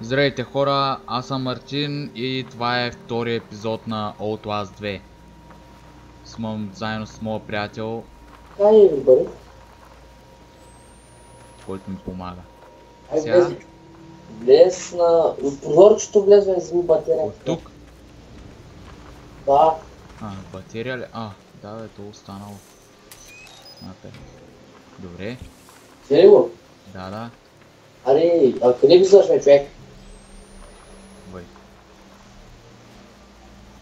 Здравейте хора, аз съм Мартин и това е втори епизод на Outlast 2. Съм заедно с моя приятел, който ми помага. Сега? Влез на... прозорчето влезе и вземи батерия. От тук? Да. Батерия ли? Да бе, то останало. Добре. Взели го? Да. Аре, къде влизаш, бе, човек? Бай.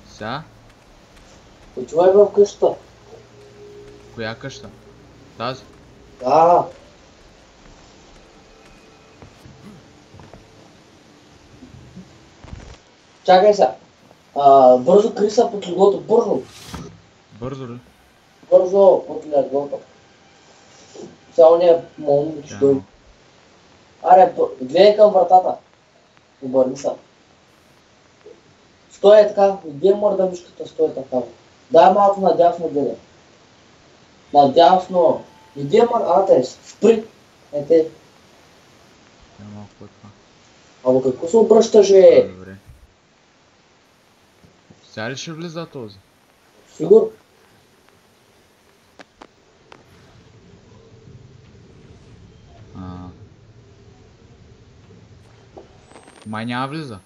Сега? Отивай в къщата. Коя къща? Тази? Да. Чакай сега. Бързо криса под леглото, бързо. Бързо ли? Бързо под леглото. Сега ония момент ще дойде. Аре, гледай към вратата. Обърни се. Стой така, где мърда мишката, стой така. Дай малко надясно гледай. Надясно. Где мърда, спри. Ете. Малко по това. Або какво се обръщаш, бе? Добре. Сега ли ще влиза този? Сигурно. Май няма влиза.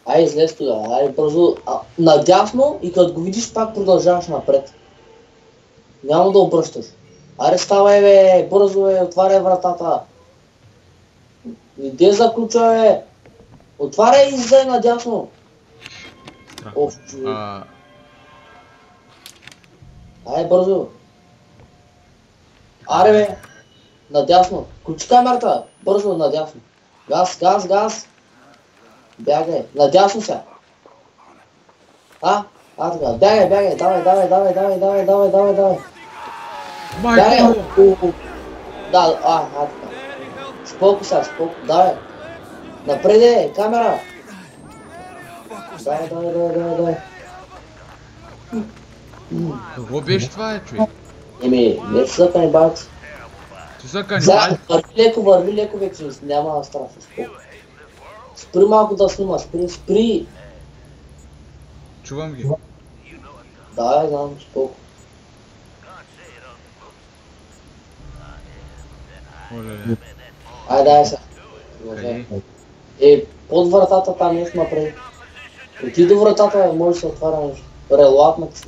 Ай, излез тогава, ай бързо, надясно и като го видиш пак продължаваш напред. Няма да обръщаш. Аре ставай, бе, бързо, бе, отваряй вратата. Иде заключа, бе. Отваряй и излезай надясно. Оф, човек. Ай, бързо. Аре, бе. Надясно. Включи камерата. Бързо, надясно. Газ. Бягай. Надясно сега. Така. Бягай. Давай. Бягай. Да, така. Споко сега, давай. Напреде, камера. Давай. Какво беше това, човек? Не са канибалци. Ти са канибали? Върви леко, вече няма страшно, споко. Спри малко да снима, спри. Чувам ги. Да, знам, споко. Оле. Дай сега. Къде? Под вратата там нещо напред. Оти до вратата, може да се отваря нещо. Релатна си.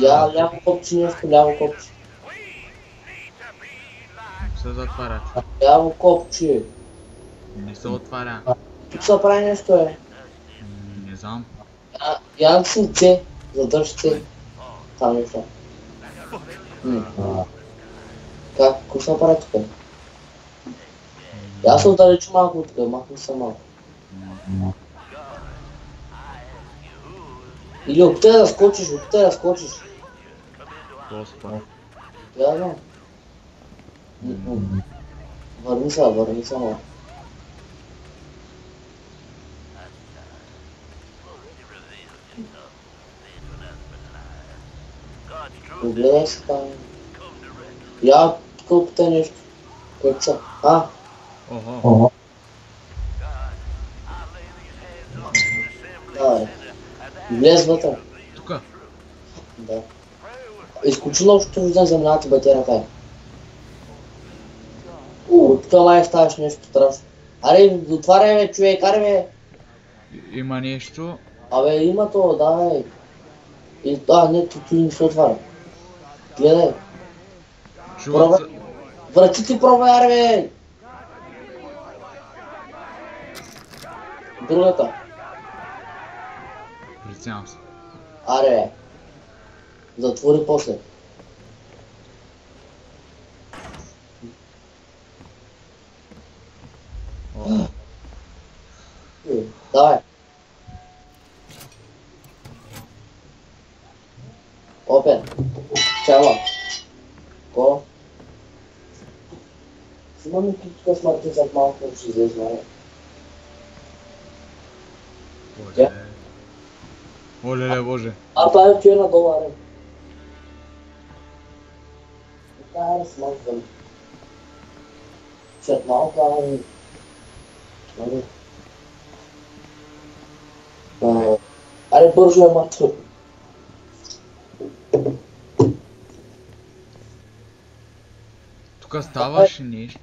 Ляво копче нещо, ляво копче. Се затваря. Ляво копче. Не се отваря. Тук се прави нещо, Не знам. Я си С, задържи С. Там нещо. Какво се прави тук? Я се отдалечу малко от тук, махни се малко. Или опитай да скочиш. Господи. Я знам. Върни се малко. Огледай се там. Я тук опитай нещо. Което са? Охо. Давай. Влез вътре. Тука? Да. Изключи общото виждане земята батерията. Тук май ставаш нещо страшно. Аре, отваряй, бе, човек, аре, бе. Има нещо. Абе, има то, давай. Не, тук не се отваря. Гледай. Чуват се. Вратите пробвай, аре, бе. Другата. Прицелям се. Аре, бе. Затвори после. Давай. Опен. Чава. Ко? Сима ми тук с Мартин зад малко ще излезна. Оле, боже. Това е черна гола, аре. Аре, смазвам. След малко, аре бързо е матър. Тук ставаше нещо.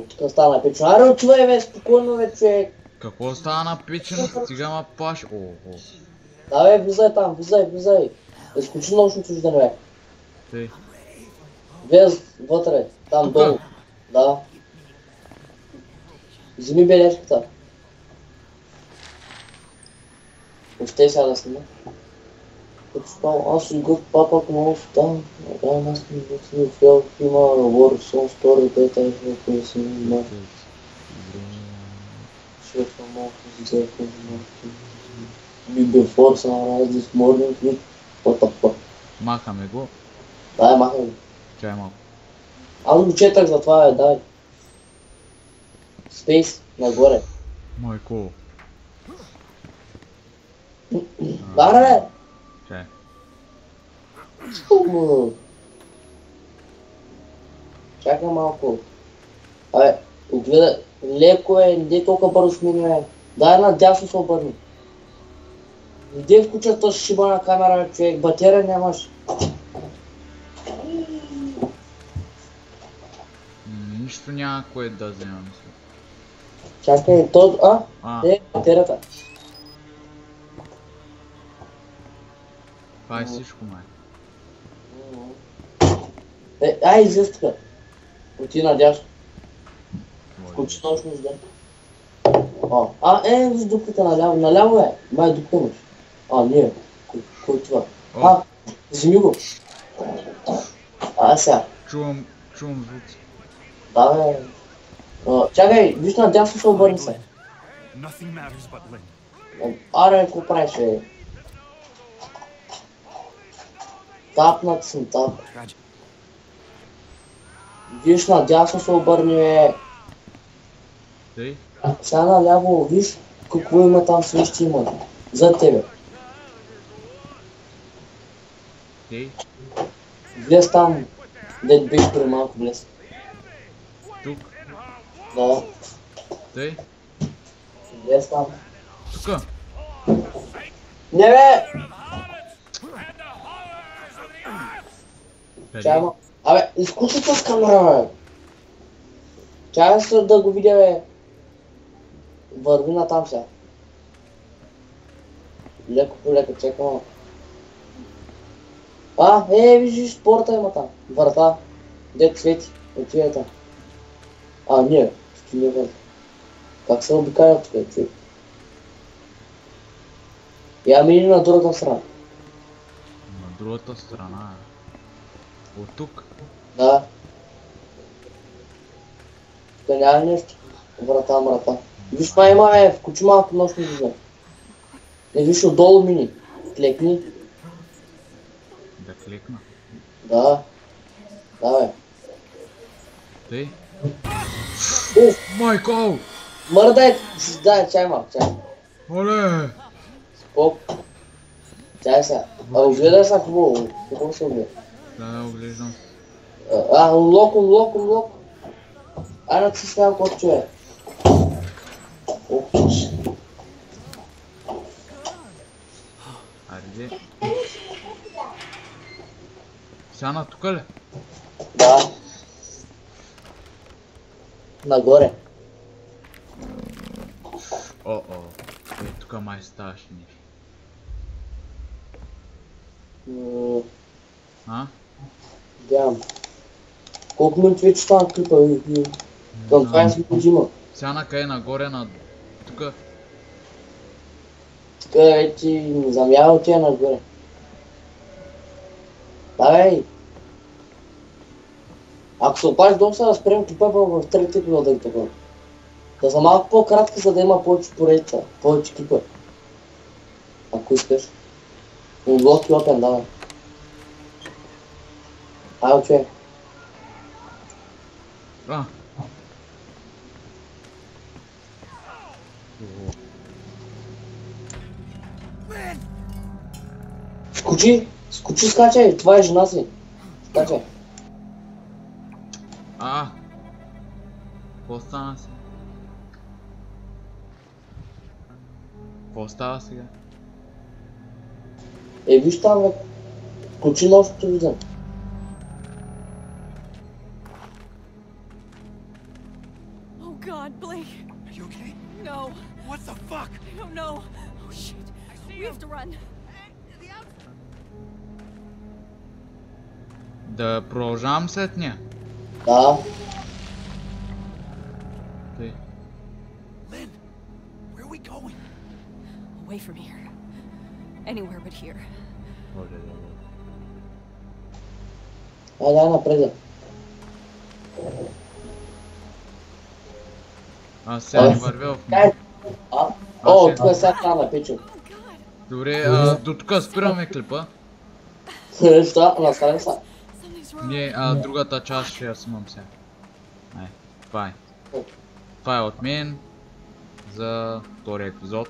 Тук стана печено. Аре отивай бе, спокойно бе, човек. Какво става напечено? Стига ма плаш. Ого. Да бе, влизай там, влизай. Изключи научното виждане бе. Тъй. Влез вътре, там долу. Да. Вземи бележката. Още сега да снима. Като спал, аз и гъв папа много стан. Да, аз ми вътре фел, има говори сон, стори, бета, и ще си има. Шефа малко взеха, Бибе Форса на раз this morning, what. Махаме го. Дай, махай го. Чай малко. Аз го четах за това, дай. Спейс, нагоре. Майко. Аре! Чай. Чакай малко. Абе, огледай. Леко е, не толкова бързо смине. Дай надясно се обърни. Иди включа този шибана камера, човек. Батерия нямаш. Нищо няма кое да взема, мисля. Чакай, батерията. Това е всичко, май. Ай, излез тука. Оти надясно. Включи точно жда. Виж дупката наляво. Наляво е. Май дупка имаш. Не. Кой е това? Вземи го. Сега. Чувам звуци. Да, бе. Чакай, виж надясно се обърни се. Аре, какво правиш, бе? Тапнат съм, тап. Виж надясно се обърни, бе. Тъй? Сега наляво, виж какво има там, свещи има. Зад тебе. Тъй? Влез там, дед беше преди малко, влез. Тук? Да, Тъй? влез там. Тука? Не бе! Чай, Къде? Абе, изключи с камера, бе. Чай се да го видя, бе. Върви натам сега. Леко по леко, чекай малко. Виждаш, порта има там. Врата. Дето свети. Отивай там. Не. Ще не върта. Как се обикаля тук, човек? Я мини на другата страна. На другата страна. От тук? Да. Тук няма нещо. Врата. Виж, ма има, включи малко нощно виждане. Не, виж, отдолу мини. Клекни. Да кликна. Да. Да, бе. Тъй? Майко! Майко! Мърдай! Да, чай малко, чай. Оле! Колко? Чай сега. Огледай сега какво се огледа. Да, оглеждам. Unlock. Айде да си снявам колко човек. Айде. Сяна тука ли? Да. Нагоре. Тука май ставаше нещо. Гледам. Колко минути вече стана клипа, към 20 минути има. Сяна къде нагоре на... Тука? Тука вече не замява от тия нагоре. Давай! Ако се опаш долу, сега да спрем клипа в третия епизод да ги такова. Да са малко по-кратки, за да има повече поредица, повече клипа. Ако искаш. Unlock и open, давай. Айде, човек. Скочи, скачай, това е жена си. Скачай. Какво стана сега? Какво става сега? Виж там, бе. Включи нощното виждане. Oh God, Blake. Are you okay? No, What the fuck? I don't know. Oh shit. We have to run. Да продължавам след нея. Да. Тъй. Lynn, where are we going? Away from here. Anywhere but here. Дай напред. Аз сега не вървя в Дай. момента. О, тук е сега стана, пичо. Oh God. Добре, до тук спираме клипа. Що? Настане са. Something's wrong. Не, другата част ще я снимам сега. Ай, това е. Това е от мен за втория епизод.